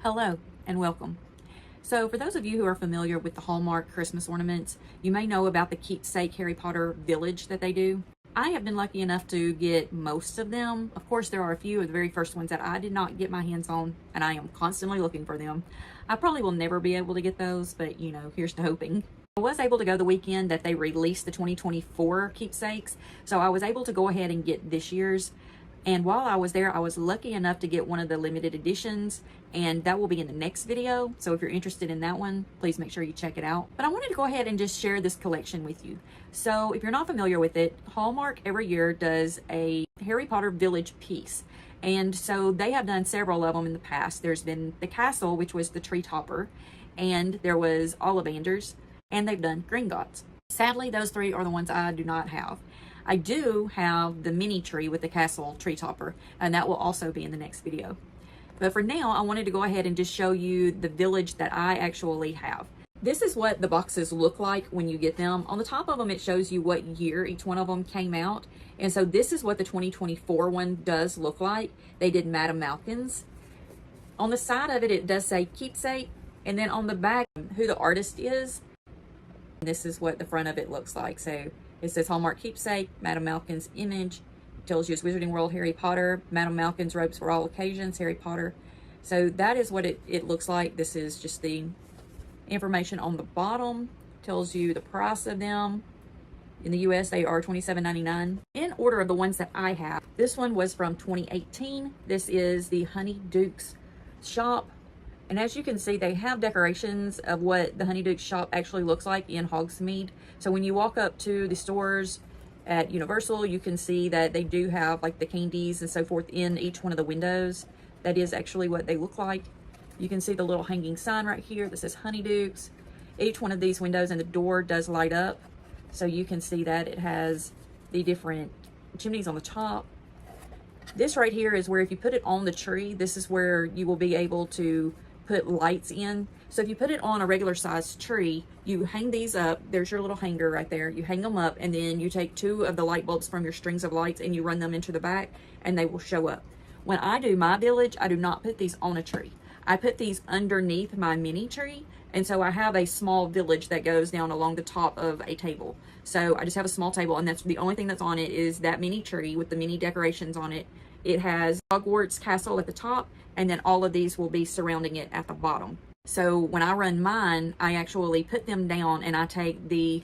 Hello and welcome. So for those of you who are familiar with the Hallmark Christmas ornaments, you may know about the Keepsake Harry Potter village that they do. I have been lucky enough to get most of them. Of course, there are a few of the very first ones that I did not get my hands on, and I am constantly looking for them. I probably will never be able to get those, but you know, here's to hoping. I was able to go the weekend that they released the 2024 keepsakes, so I was able to go ahead and get this year's. And while I was there, I was lucky enough to get one of the limited editions, and that will be in the next video. So if you're interested in that one, please make sure you check it out. But I wanted to go ahead and just share this collection with you. So if you're not familiar with it, Hallmark every year does a Harry Potter village piece. And so they have done several of them in the past. There's been the castle, which was the tree topper, and there was Ollivanders, and they've done Gringotts. Sadly, those three are the ones I do not have. I do have the mini tree with the castle tree topper, and that will also be in the next video. But for now, I wanted to go ahead and just show you the village that I actually have. This is what the boxes look like when you get them. On the top of them, it shows you what year each one of them came out. And so this is what the 2024 one does look like. They did Madame Malkin's. On the side of it, it does say Keepsake. And then on the back, who the artist is. This is what the front of it looks like. So it says Hallmark Keepsake, Madame Malkin's image. It tells you it's Wizarding World Harry Potter, Madame Malkin's robes for all occasions, Harry Potter. So that is what it looks like. This is just the information on the bottom. Tells you the price of them. In the US, they are $27.99. In order of the ones that I have, this one was from 2018. This is the Honeydukes shop. And as you can see, they have decorations of what the Honeydukes shop actually looks like in Hogsmeade. So when you walk up to the stores at Universal, you can see that they do have like the candies and so forth in each one of the windows. That is actually what they look like. You can see the little hanging sign right here that says Honeydukes. Each one of these windows and the door does light up. So you can see that it has the different chimneys on the top. This right here is where if you put it on the tree, this is where you will be able to put lights in. So if you put it on a regular sized tree, you hang these up. There's your little hanger right there. You hang them up, and then you take two of the light bulbs from your strings of lights and you run them into the back, and they will show up. When I do my village, I do not put these on a tree. I put these underneath my mini tree, and so I have a small village that goes down along the top of a table. So I just have a small table, and that's the only thing that's on it is that mini tree with the mini decorations on it. It has Hogwarts Castle at the top, and then all of these will be surrounding it at the bottom. So when I run mine, I actually put them down, and I take the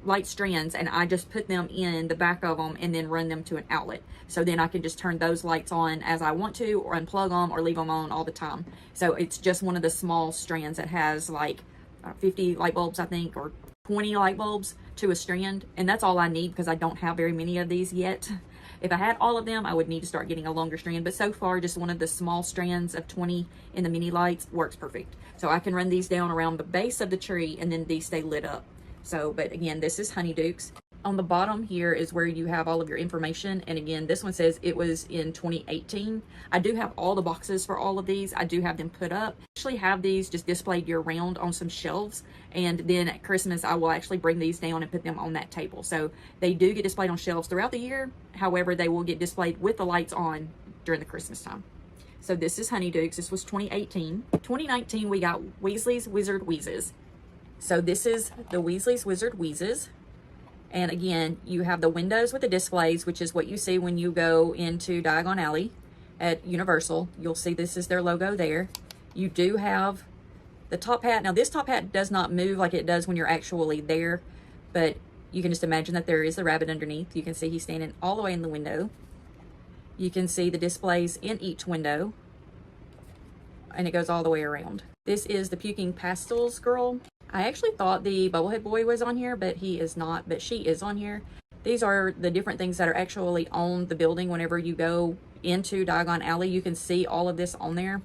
light strands and I just put them in the back of them and then run them to an outlet. So then I can just turn those lights on as I want to, or unplug them, or leave them on all the time. So it's just one of the small strands that has like 50 light bulbs, I think, or 20 light bulbs to a strand. And that's all I need because I don't have very many of these yet. If I had all of them, I would need to start getting a longer strand. But so far, just one of the small strands of 20 in the mini lights works perfect. So I can run these down around the base of the tree, and then these stay lit up. So, but again, this is Honeydukes. On the bottom here is where you have all of your information. And again, this one says it was in 2018. I do have all the boxes for all of these. I do have them put up. I actually have these just displayed year round on some shelves. And then at Christmas, I will actually bring these down and put them on that table. So they do get displayed on shelves throughout the year. However, they will get displayed with the lights on during the Christmas time. So this is Honeydukes. This was 2018. 2019, we got Weasley's Wizard Wheezes. So this is the Weasley's Wizard Wheezes. And again, you have the windows with the displays, which is what you see when you go into Diagon Alley at Universal. You'll see this is their logo there. You do have the top hat. Now this top hat does not move like it does when you're actually there, but you can just imagine that there is the rabbit underneath. You can see he's standing all the way in the window. You can see the displays in each window, and it goes all the way around. This is the Puking Pastels girl. I actually thought the Bubblehead Boy was on here, but he is not, but she is on here. These are the different things that are actually on the building. Whenever you go into Diagon Alley, you can see all of this on there.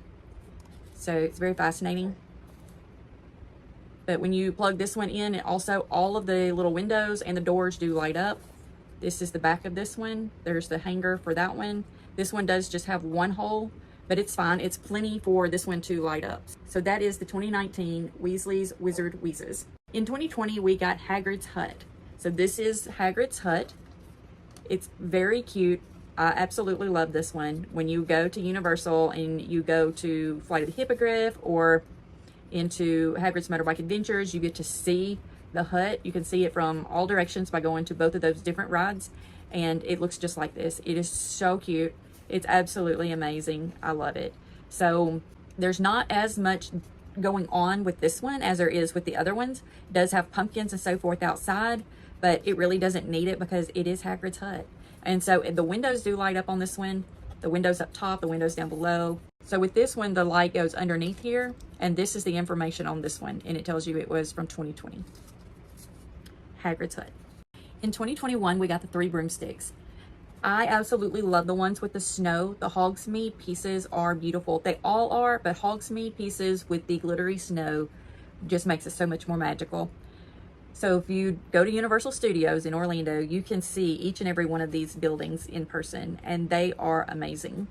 So it's very fascinating. But when you plug this one in, it also, all of the little windows and the doors do light up. This is the back of this one. There's the hanger for that one. This one does just have one hole, but it's fine. It's plenty for this one to light up. So that is the 2019 Weasley's Wizard Wheezes. In 2020, we got Hagrid's Hut. So this is Hagrid's Hut. It's very cute. I absolutely love this one. When you go to Universal and you go to Flight of the Hippogriff or into Hagrid's Motorbike Adventures, you get to see the hut. You can see it from all directions by going to both of those different rides, and it looks just like this. It is so cute. It's absolutely amazing. I love it. So there's not as much going on with this one as there is with the other ones. It does have pumpkins and so forth outside, but it really doesn't need it because it is Hagrid's hut. And so the windows do light up on this one. The windows up top, the windows down below. So with this one, the light goes underneath here, and this is the information on this one, and it tells you it was from 2020. Hagrid's hut. In 2021, we got the 3 broomsticks. I absolutely love the ones with the snow. The Hogsmeade pieces are beautiful. They all are, but Hogsmeade pieces with the glittery snow just makes it so much more magical. So if you go to Universal Studios in Orlando, you can see each and every one of these buildings in person, and they are amazing.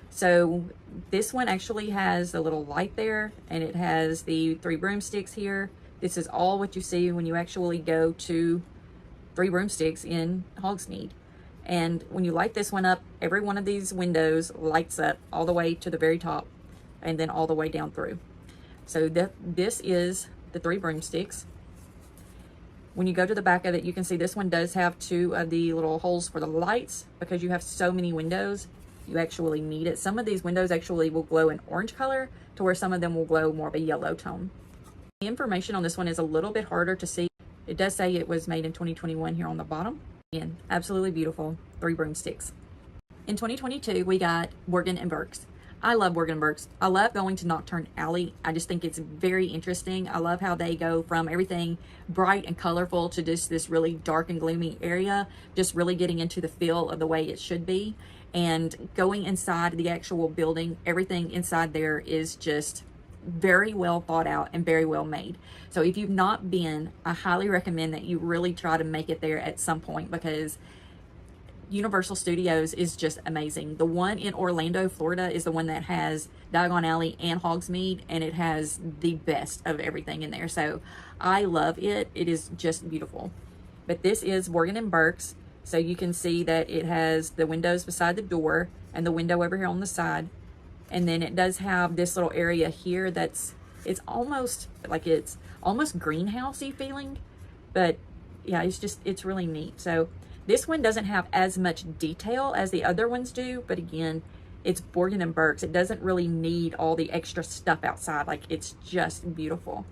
So this one actually has a little light there, and it has the 3 broomsticks here. This is all what you see when you actually go to 3 broomsticks in Hogsmeade. And when you light this one up, every one of these windows lights up all the way to the very top and then all the way down through. So this is the 3 broomsticks. When you go to the back of it, you can see this one does have 2 of the little holes for the lights. Because you have so many windows, you actually need it. Some of these windows actually will glow an orange color to where some of them will glow more of a yellow tone. The information on this one is a little bit harder to see. It does say it was made in 2021 here on the bottom. And absolutely beautiful 3 broomsticks. In 2022, we got Borgin and Burkes. I love Borgin and Burkes. I love going to Nocturne Alley. I just think it's very interesting. I love how they go from everything bright and colorful to just this really dark and gloomy area, just really getting into the feel of the way it should be. And going inside the actual building, everything inside there is just very well thought out and very well made. So if you've not been, I highly recommend that you really try to make it there at some point, because Universal Studios is just amazing. The one in Orlando, Florida is the one that has Diagon Alley and Hogsmeade, and it has the best of everything in there. So I love it. It is just beautiful. But this is Borgin and Burkes. So you can see that it has the windows beside the door and the window over here on the side. And then it does have this little area here it's almost like it's almost greenhousey feeling, but yeah, it's really neat. So this one doesn't have as much detail as the other ones do, but again, it's Borgin and Burkes. It doesn't really need all the extra stuff outside. Like, it's just beautiful.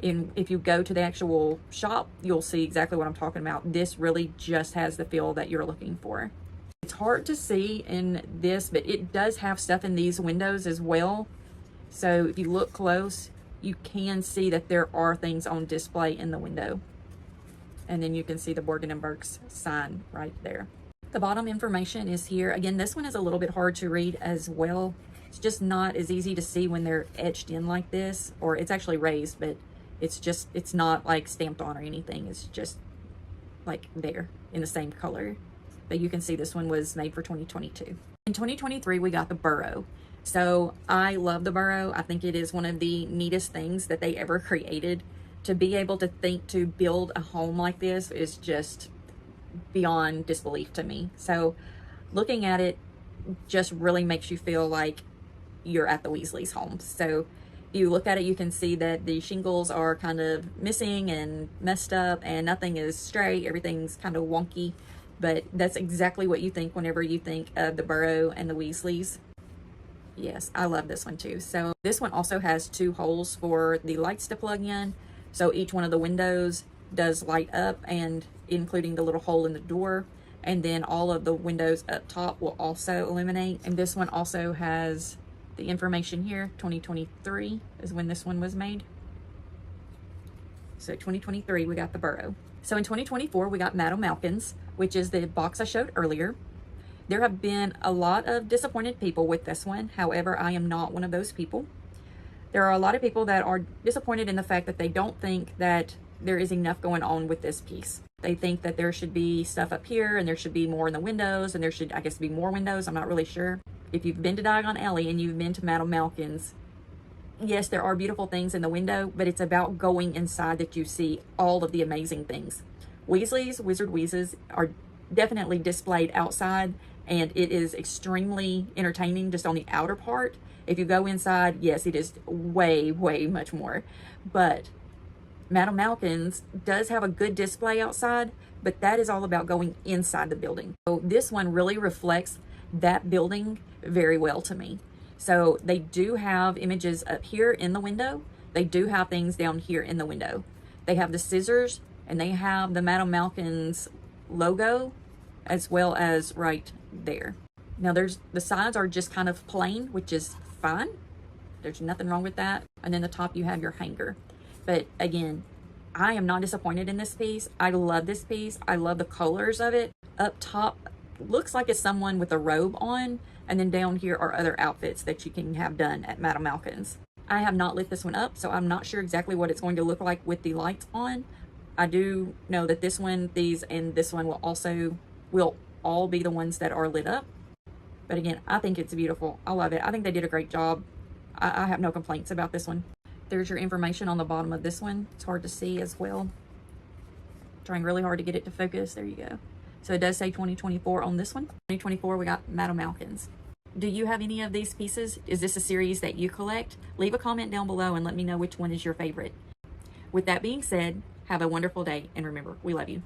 And if you go to the actual shop, you'll see exactly what I'm talking about. This really just has the feel that you're looking for. It's hard to see in this, but it does have stuff in these windows as well. So if you look close, you can see that there are things on display in the window. And then you can see the Borgin and Burkes sign right there. The bottom information is here. Again, this one is a little bit hard to read as well. It's just not as easy to see when they're etched in like this, or it's actually raised, but it's not like stamped on or anything. It's just like there in the same color. But you can see this one was made for 2022. In 2023, we got the burrow. So I love the burrow. I think it is one of the neatest things that they ever created. To be able to think to build a home like this is just beyond disbelief to me. So looking at it just really makes you feel like you're at the Weasley's home. So if you look at it, you can see that the shingles are kind of missing and messed up, and nothing is straight. Everything's kind of wonky, but that's exactly what you think whenever you think of the burrow and the Weasleys. Yes, I love this one too. So this one also has 2 holes for the lights to plug in. So each one of the windows does light up, and including the little hole in the door. And then all of the windows up top will also illuminate. And this one also has the information here. 2023 is when this one was made. So 2023, we got the burrow. So in 2024, we got Madame Malkin's, which is the box I showed earlier. There have been a lot of disappointed people with this one. However, I am not one of those people. There are a lot of people that are disappointed in the fact that they don't think that there is enough going on with this piece. They think that there should be stuff up here, and there should be more in the windows, and there should, I guess, be more windows. I'm not really sure. If you've been to Diagon Alley and you've been to Madame Malkin's, yes, there are beautiful things in the window, but it's about going inside that you see all of the amazing things. Weasley's Wizard Wheezes are definitely displayed outside, and it is extremely entertaining just on the outer part. If you go inside, yes, it is way, way much more. But Madame Malkin's does have a good display outside, but that is all about going inside the building. So this one really reflects that building very well to me. So they do have images up here in the window. They do have things down here in the window. They have the scissors, and they have the Madame Malkin's logo as well as right there. Now the sides are just kind of plain, which is fine. There's nothing wrong with that. And then the top you have your hanger. But again, I am not disappointed in this piece. I love this piece. I love the colors of it. Up top, looks like it's someone with a robe on. And then down here are other outfits that you can have done at Madame Malkin's. I have not lit this one up, so I'm not sure exactly what it's going to look like with the lights on. I do know that this one, these, and this one will all be the ones that are lit up. But again, I think it's beautiful. I love it. I think they did a great job. I have no complaints about this one. There's your information on the bottom of this one. It's hard to see as well. Trying really hard to get it to focus. There you go. So it does say 2024 on this one. 2024, we got Madame Malkin's. Do you have any of these pieces? Is this a series that you collect? Leave a comment down below and let me know which one is your favorite. With that being said, have a wonderful day, and remember, we love you.